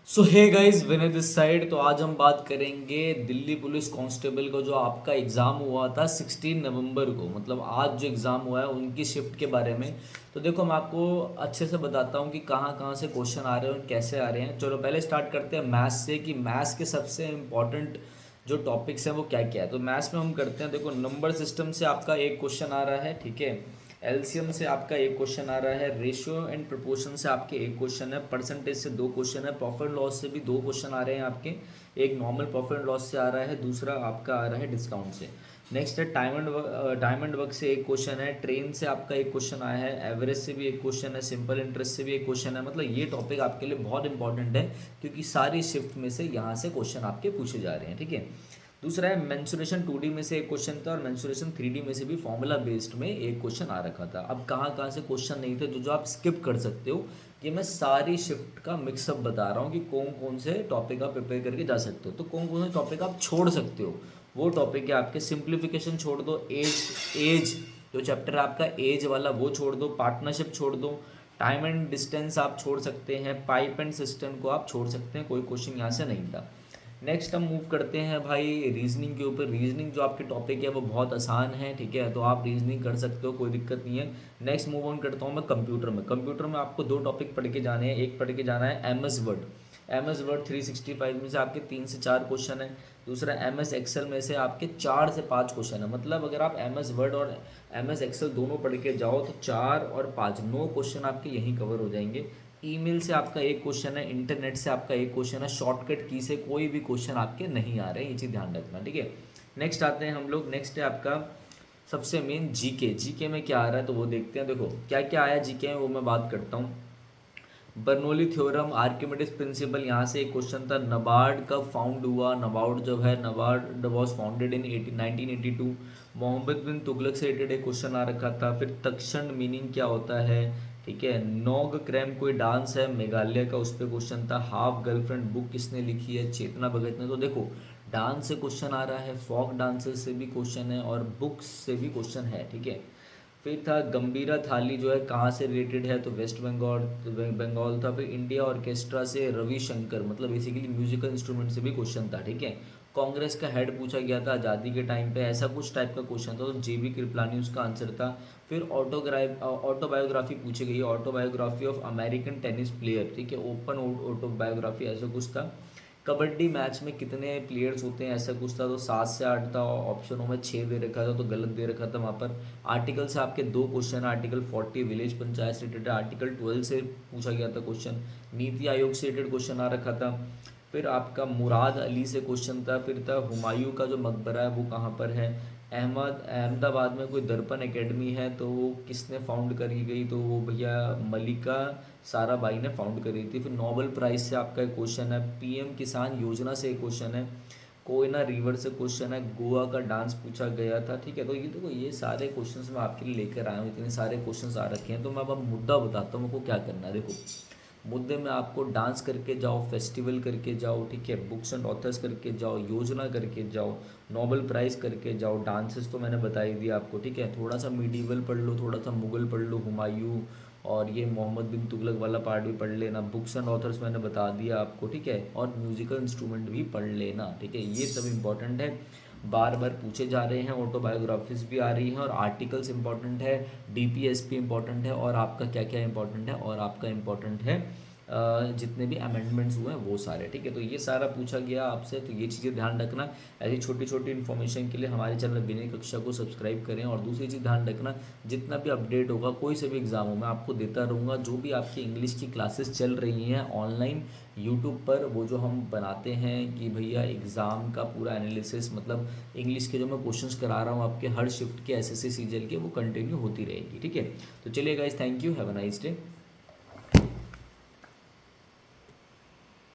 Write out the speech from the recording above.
So hey guys, Vinay this side. तो आज हम बात करेंगे दिल्ली पुलिस कांस्टेबल का जो आपका एग्ज़ाम हुआ था 16 नवंबर को, मतलब आज जो एग्ज़ाम हुआ है उनकी शिफ्ट के बारे में। तो देखो, मैं आपको अच्छे से बताता हूँ कि कहाँ कहाँ से क्वेश्चन आ रहे हैं और कैसे आ रहे हैं। चलो पहले स्टार्ट करते हैं मैथ्स से कि मैथ्स के सबसे इम्पॉर्टेंट जो टॉपिक्स हैं वो क्या क्या है। तो मैथ्स में हम करते हैं, देखो नंबर सिस्टम से आपका एक क्वेश्चन आ रहा है, ठीक है। एलसीएम से आपका एक क्वेश्चन आ रहा है, रेशियो एंड प्रोपोर्शन से आपके एक क्वेश्चन है, परसेंटेज से दो क्वेश्चन है, प्रॉफिट लॉस से भी दो क्वेश्चन आ रहे हैं आपके। एक नॉर्मल प्रॉफिट लॉस से आ रहा है, दूसरा आपका आ रहा है डिस्काउंट से। नेक्स्ट है डायमंड वर्क से एक क्वेश्चन है, ट्रेन से आपका एक क्वेश्चन आया है, एवरेज से भी एक क्वेश्चन है, सिंपल इंटरेस्ट से भी एक क्वेश्चन है। मतलब ये टॉपिक आपके लिए बहुत इंपॉर्टेंट है क्योंकि सारी शिफ्ट में से यहाँ से क्वेश्चन आपके पूछे जा रहे हैं, ठीक है। दूसरा है मेंसुरेशन 2D में से एक क्वेश्चन था और मेंसुरेशन 3D में से भी फॉर्मूला बेस्ड में एक क्वेश्चन आ रखा था। अब कहाँ कहाँ से क्वेश्चन नहीं थे जो जो आप स्किप कर सकते हो, ये मैं सारी शिफ्ट का मिक्सअप बता रहा हूँ कि कौन कौन से टॉपिक आप प्रिपेयर करके जा सकते हो। तो कौन कौन से टॉपिक आप छोड़ सकते हो, वो टॉपिक है आपके सिंप्लीफिकेशन छोड़ दो, एज एज जो चैप्टर है आपका एज वाला वो छोड़ दो, पार्टनरशिप छोड़ दो, टाइम एंड डिस्टेंस आप छोड़ सकते हैं, पाइप एंड सिस्टम को आप छोड़ सकते हैं, कोई क्वेश्चन यहाँ से नहीं था। नेक्स्ट हम मूव करते हैं भाई रीजनिंग के ऊपर। रीजनिंग जो आपके टॉपिक है वो बहुत आसान है, ठीक है, तो आप रीजनिंग कर सकते हो, कोई दिक्कत नहीं है। नेक्स्ट मूव ऑन करता हूँ मैं कंप्यूटर में। कंप्यूटर में आपको दो टॉपिक पढ़ के जाने हैं। एक पढ़ के जाना है MS वर्ड। MS वर्ड 365 में से आपके 3 से 4 क्वेश्चन है। दूसरा MS एक्सेल में से आपके 4 से 5 क्वेश्चन है। मतलब अगर आप MS वर्ड और MS एक्सेल दोनों पढ़ के जाओ तो 4 और 5 9 क्वेश्चन आपके यहीं कवर हो जाएंगे। ईमेल से आपका एक क्वेश्चन है, इंटरनेट से आपका एक क्वेश्चन है, शॉर्टकट की से कोई भी क्वेश्चन आपके नहीं आ रहे हैं, ये चीज़ ध्यान रखना, ठीक है। नेक्स्ट आते हैं हम लोग, नेक्स्ट है आपका सबसे मेन जीके। जीके में क्या आ रहा है तो वो देखते हैं। देखो क्या क्या आया जीके में वो मैं बात करता हूँ। बर्नौली थ्योरम, आर्किमिडीज प्रिंसिपल, यहाँ से एक क्वेश्चन था। नबार्ड कब फाउंड हुआ, नबार्ड जो है NABARD was founded in 1982। Mohammad bin Tughlaq से रिलेटेड एक क्वेश्चन आ रखा था। फिर तक्षण मीनिंग क्या होता है, ठीक है। नोग क्रैम कोई डांस है मेघालय का, उस पर क्वेश्चन था। हाफ गर्लफ्रेंड बुक किसने लिखी है, चेतना भगत ने। तो देखो डांस से क्वेश्चन आ रहा है, फोक डांसेस से भी क्वेश्चन है और बुक्स से भी क्वेश्चन है, ठीक है। फिर था गंभीरा थाली जो है कहाँ से रिलेटेड है, तो वेस्ट बंगाल बंगाल था। फिर इंडिया ऑर्केस्ट्रा से रविशंकर, मतलब बेसिकली म्यूजिकल इंस्ट्रूमेंट से भी क्वेश्चन था, ठीक है। कांग्रेस का हेड पूछा गया था आज़ादी के टाइम पे, ऐसा कुछ टाइप का क्वेश्चन था, तो JB कृपलानी उसका आंसर था। फिर ऑटोबायोग्राफी पूछी गई, autobiography of American tennis player, ठीक है, ओपन ऑटोबायोग्राफी ऐसा कुछ था। कबड्डी मैच में कितने प्लेयर्स होते हैं ऐसा कुछ था, तो 7 से 8 था। ऑप्शनों में 6 दे रखा था तो गलत दे रखा था वहाँ पर। आर्टिकल से आपके दो क्वेश्चन, आर्टिकल 40 विलेज पंचायत से रिलेटेड, आर्टिकल 12 से पूछा गया था क्वेश्चन। नीति आयोग से रिलेटेड क्वेश्चन आ रखा था। फिर आपका मुराद अली से क्वेश्चन था। फिर था हुमायूं का जो मकबरा है वो कहाँ पर है। अहमदाबाद में कोई दर्पण एकेडमी है तो वो किसने फाउंड करी गई, तो वो भैया मलिका साराभाई ने फाउंड करी थी। फिर नोबेल प्राइज से आपका एक क्वेश्चन है। PM किसान योजना से एक क्वेश्चन है। कोयना रिवर से क्वेश्चन है। गोवा का डांस पूछा गया था, ठीक है। तो ये देखो ये सारे क्वेश्चंस मैं आपके लिए लेकर आया हूँ, इतने सारे क्वेश्चंस आ रखे हैं। तो मैं अब मुद्दा बताता हूँ आपको क्या करना है। देखो मुद्दे में आपको डांस करके जाओ, फेस्टिवल करके जाओ, ठीक है, बुक्स एंड ऑथर्स करके जाओ, योजना करके जाओ, नोबेल प्राइज करके जाओ। डांसेस तो मैंने बता ही दिया आपको, ठीक है। थोड़ा सा मीडिवल पढ़ लो, थोड़ा सा मुगल पढ़ लो, हुमायूं और ये मोहम्मद बिन तुगलक वाला पार्ट भी पढ़ लेना। बुक्स एंड ऑथर्स मैंने बता दिया आपको, ठीक है। और म्यूजिकल इंस्ट्रूमेंट भी पढ़ लेना, ठीक है। ये सब इंपॉर्टेंट है, बार बार पूछे जा रहे हैं। ऑटोबायोग्राफीज भी आ रही हैं और आर्टिकल्स इंपॉर्टेंट है, DPSP इंपॉर्टेंट है, और आपका क्या क्या इंपॉर्टेंट है, और आपका इंपॉर्टेंट है जितने भी अमेंडमेंट्स हुए हैं वो सारे, ठीक है। तो ये सारा पूछा गया आपसे, तो ये चीज़ें ध्यान रखना। ऐसी छोटी छोटी इन्फॉर्मेशन के लिए हमारे चैनल विनय कक्षा को सब्सक्राइब करें। और दूसरी चीज़ ध्यान रखना, जितना भी अपडेट होगा कोई से भी एग्ज़ाम हो मैं आपको देता रहूँगा। जो भी आपकी इंग्लिश की क्लासेस चल रही हैं ऑनलाइन यूट्यूब पर, वो जो हम बनाते हैं कि भैया एग्ज़ाम का पूरा एनालिसिस, मतलब इंग्लिश के जो मैं क्वेश्चंस करा रहा हूँ आपके हर शिफ्ट के SSC CGL के, वो कंटिन्यू होती रहेगी, ठीक है। तो चलिए guys, thank you, have a nice day.